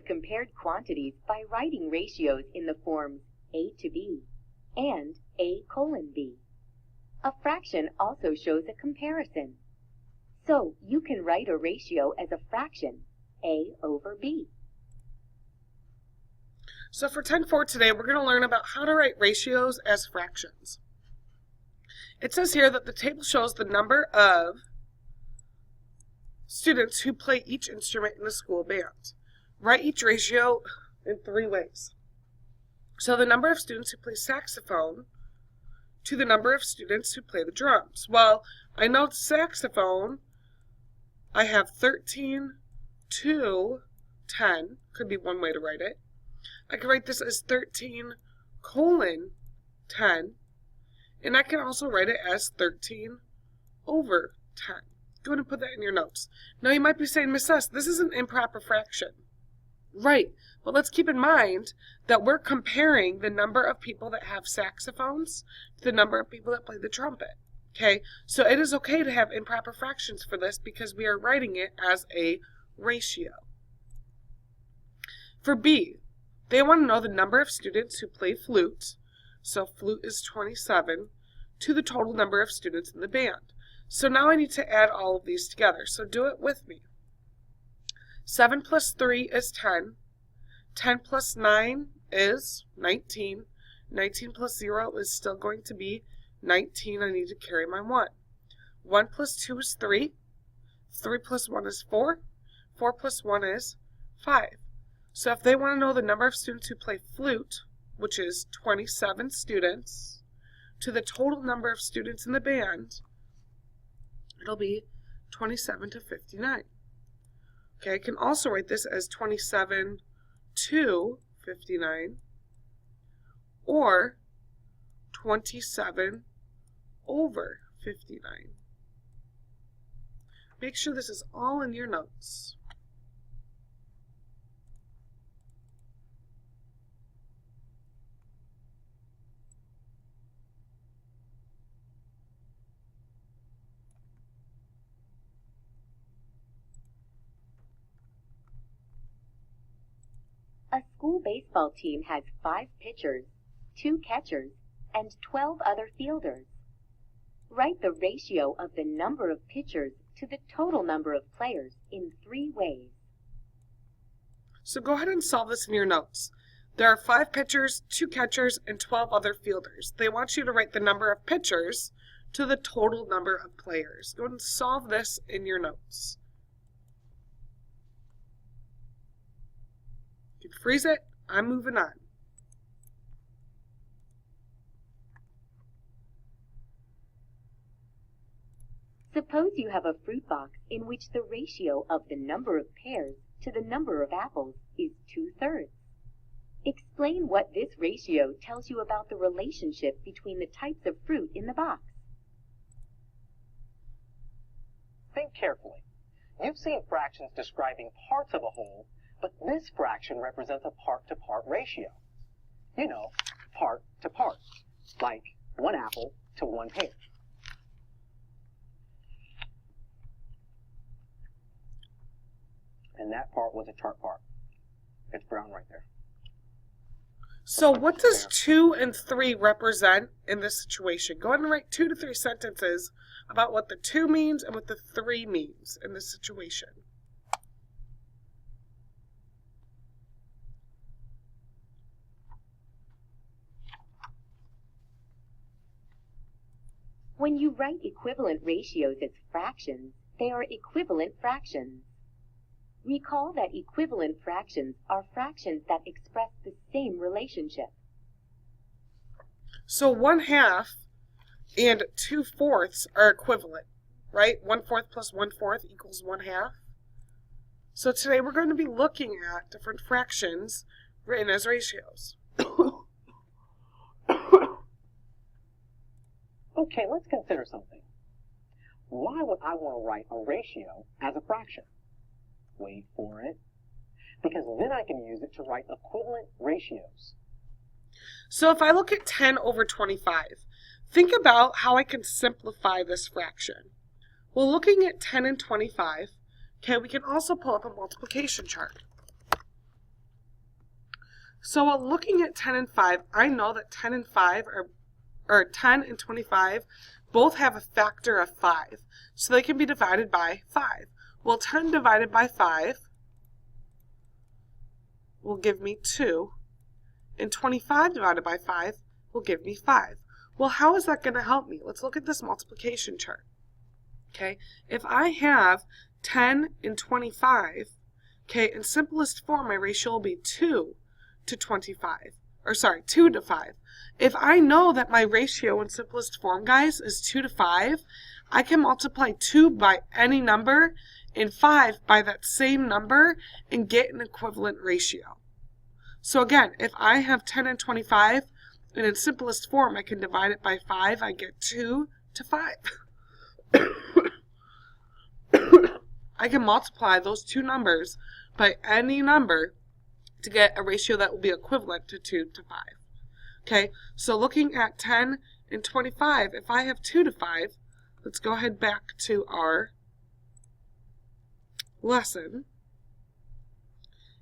have compared quantities by writing ratios in the forms A to B and A:B. A fraction also shows a comparison. So you can write a ratio as a fraction, A over B. So for 10-4 today, we're going to learn about how to write ratios as fractions. It says here that the table shows the number of students who play each instrument in the school band. Write each ratio in 3 ways. So the number of students who play saxophone to the number of students who play the drums. Well, I know saxophone, I have 13 to 10, could be one way to write it. I can write this as 13:10, and I can also write it as 13 over 10. Go ahead and put that in your notes. Now you might be saying, Miss S, this is an improper fraction. Right, but let's keep in mind that we're comparing the number of people that have saxophones to the number of people that play the trumpet. Okay, so it is okay to have improper fractions for this because we are writing it as a ratio. For B, they want to know the number of students who play flute, so flute is 27, to the total number of students in the band. So now I need to add all of these together, so do it with me. 7 plus 3 is 10, 10 plus 9 is 19, 19 plus 0 is still going to be 19, I need to carry my 1. 1 plus 2 is 3, 3 plus 1 is 4, 4 plus 1 is 5. So if they want to know the number of students who play flute, which is 27 students, to the total number of students in the band, it'll be 27 to 59. Okay, I can also write this as 27 to 59, or 27 over 59. Make sure this is all in your notes. A school baseball team has 5 pitchers, 2 catchers, and 12 other fielders. Write the ratio of the number of pitchers to the total number of players in 3 ways. So go ahead and solve this in your notes. There are 5 pitchers, 2 catchers, and 12 other fielders. They want you to write the number of pitchers to the total number of players. Go ahead and solve this in your notes. You can freeze it. I'm moving on. Suppose you have a fruit box in which the ratio of the number of pears to the number of apples is 2/3. Explain what this ratio tells you about the relationship between the types of fruit in the box. Think carefully. You've seen fractions describing parts of a whole, but this fraction represents a part-to-part ratio. You know, part to part, like 1 apple to 1 pear. And that part was a chart part. It's brown right there. So what does 2 and 3 represent in this situation? Go ahead and write 2 to 3 sentences about what the 2 means and what the 3 means in this situation. When you write equivalent ratios as fractions, they are equivalent fractions. Recall that equivalent fractions are fractions that express the same relationship. So 1/2 and 2/4 are equivalent, right? 1/4 plus 1/4 equals 1/2. So today we're going to be looking at different fractions written as ratios. Okay, let's consider something. Why would I want to write a ratio as a fraction? Wait for it. Because then I can use it to write equivalent ratios. So if I look at 10 over 25, think about how I can simplify this fraction. Well, looking at 10 and 25, okay, we can also pull up a multiplication chart. So while looking at 10 and 5, I know that 10 and 5 or 10 and 25 both have a factor of 5. So they can be divided by 5. Well, 10 divided by 5 will give me 2. And 25 divided by 5 will give me 5. Well, how is that going to help me? Let's look at this multiplication chart. Okay, if I have 10 and 25, okay, in simplest form, my ratio will be 2 to 25. Or sorry, 2 to 5. If I know that my ratio in simplest form, guys, is 2 to 5, I can multiply 2 by any number and 5 by that same number and get an equivalent ratio. So again, if I have 10 and 25, and in simplest form, I can divide it by 5, I get 2 to 5. I can multiply those two numbers by any number to get a ratio that will be equivalent to 2 to 5. Okay, so looking at 10 and 25, if I have 2 to 5, let's go ahead back to our lesson.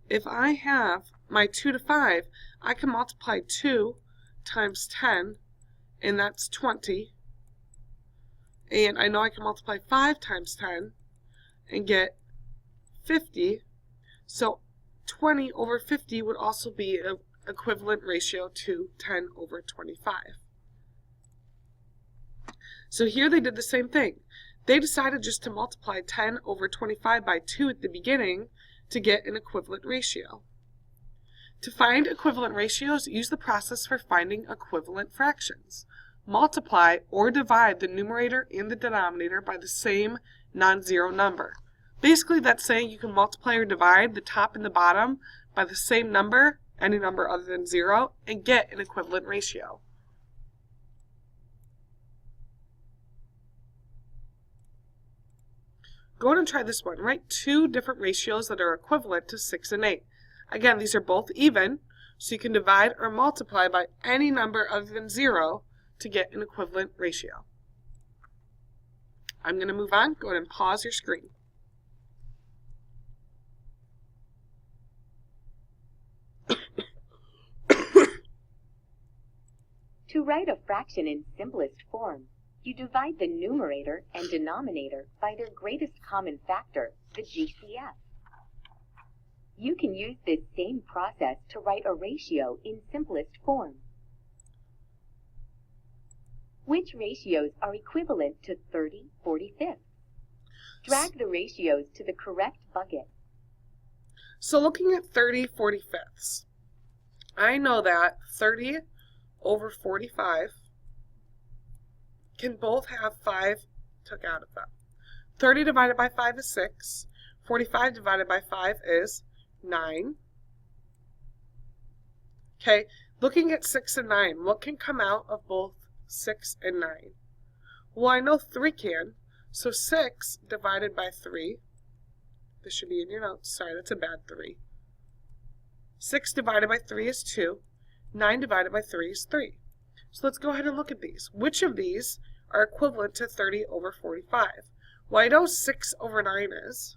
If I have my 2 to 5, I can multiply 2 times 10, and that's 20. And I know I can multiply 5 times 10 and get 50. So 20 over 50 would also be an equivalent ratio to 10 over 25. So here they did the same thing. They decided just to multiply 10 over 25 by 2 at the beginning to get an equivalent ratio. To find equivalent ratios, use the process for finding equivalent fractions. Multiply or divide the numerator and the denominator by the same non-zero number. Basically, that's saying you can multiply or divide the top and the bottom by the same number, any number other than 0, and get an equivalent ratio. Go ahead and try this one. Write two different ratios that are equivalent to 6 and 8. Again, these are both even, so you can divide or multiply by any number other than 0 to get an equivalent ratio. I'm going to move on. Go ahead and pause your screen. To write a fraction in simplest form, you divide the numerator and denominator by their greatest common factor, the GCF. You can use this same process to write a ratio in simplest form. Which ratios are equivalent to 30/45? Drag the ratios to the correct bucket. So looking at 30/45, I know that 30 over 45 can both have 5 took out of them. 30 divided by 5 is 6. 45 divided by 5 is 9. Okay, looking at 6 and 9, what can come out of both 6 and 9? Well, I know 3 can, so 6 divided by 3, this should be in your notes, sorry, that's a bad 3. 6 divided by 3 is 2, 9 divided by 3 is 3. So let's go ahead and look at these. Which of these are equivalent to 30 over 45? Well, I know 6 over 9 is.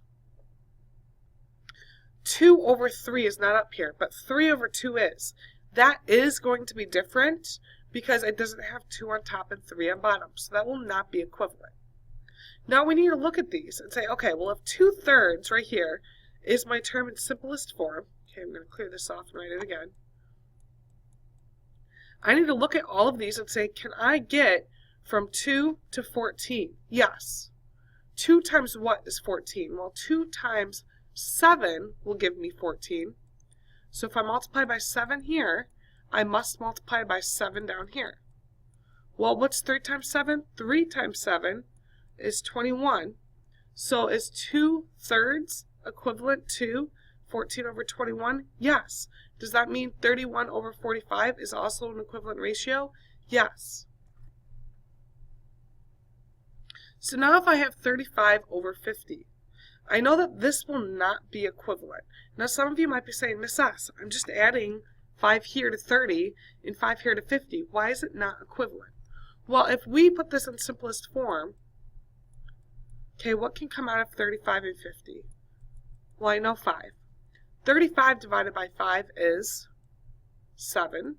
2 over 3 is not up here, but 3 over 2 is. That is going to be different because it doesn't have 2 on top and 3 on bottom, so that will not be equivalent. Now we need to look at these and say, okay, well if 2/3 right here is my term in simplest form, okay, I'm going to clear this off and write it again. I need to look at all of these and say, can I get from 2 to 14? Yes. 2 times what is 14? Well, 2 times 7 will give me 14. So if I multiply by 7 here, I must multiply by 7 down here. Well, what's 3 times 7? 3 times 7 is 21. So is 2/3 equivalent to 14 over 21? Yes. Does that mean 31 over 45 is also an equivalent ratio? Yes. So now if I have 35 over 50, I know that this will not be equivalent. Now some of you might be saying, Miss S, I'm just adding 5 here to 30 and 5 here to 50. Why is it not equivalent? Well, if we put this in simplest form, okay, what can come out of 35 and 50? Well, I know 5. 35 divided by 5 is 7.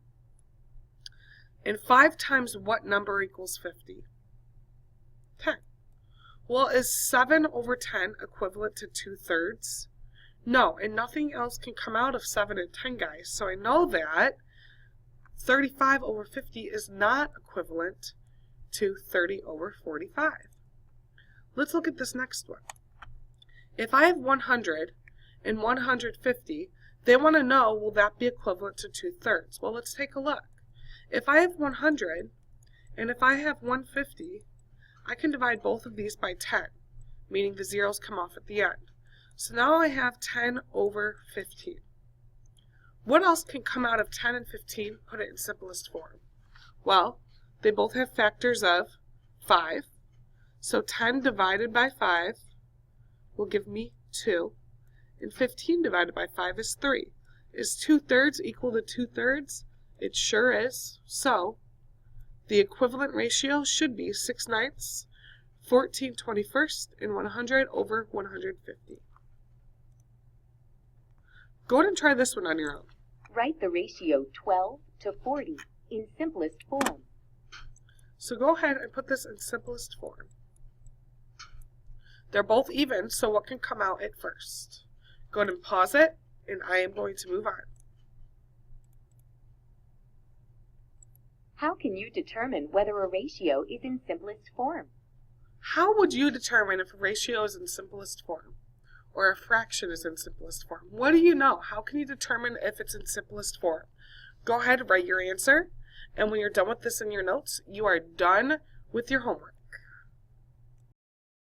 And 5 times what number equals 50? 10. Well, is 7 over 10 equivalent to 2/3? No, and nothing else can come out of 7 and 10, guys. So I know that 35 over 50 is not equivalent to 30 over 45. Let's look at this next one. If I have 100 and 150, they want to know, will that be equivalent to 2/3? Well, let's take a look. If I have 100 and if I have 150, I can divide both of these by 10, meaning the zeros come off at the end. So now I have 10 over 15. What else can come out of 10 and 15? Put it in simplest form. Well, they both have factors of 5. So 10 divided by 5 will give me 2. And 15 divided by 5 is 3. Is 2/3 equal to 2/3? It sure is. So the equivalent ratio should be 6/9, 14/21, and 100 over 150. Go ahead and try this one on your own. Write the ratio 12 to 40 in simplest form. So go ahead and put this in simplest form. They're both even, so what can come out at first? Go ahead and pause it, and I am going to move on. How can you determine whether a ratio is in simplest form? How would you determine if a ratio is in simplest form or a fraction is in simplest form? What do you know? How can you determine if it's in simplest form? Go ahead and write your answer, and when you're done with this in your notes, you are done with your homework.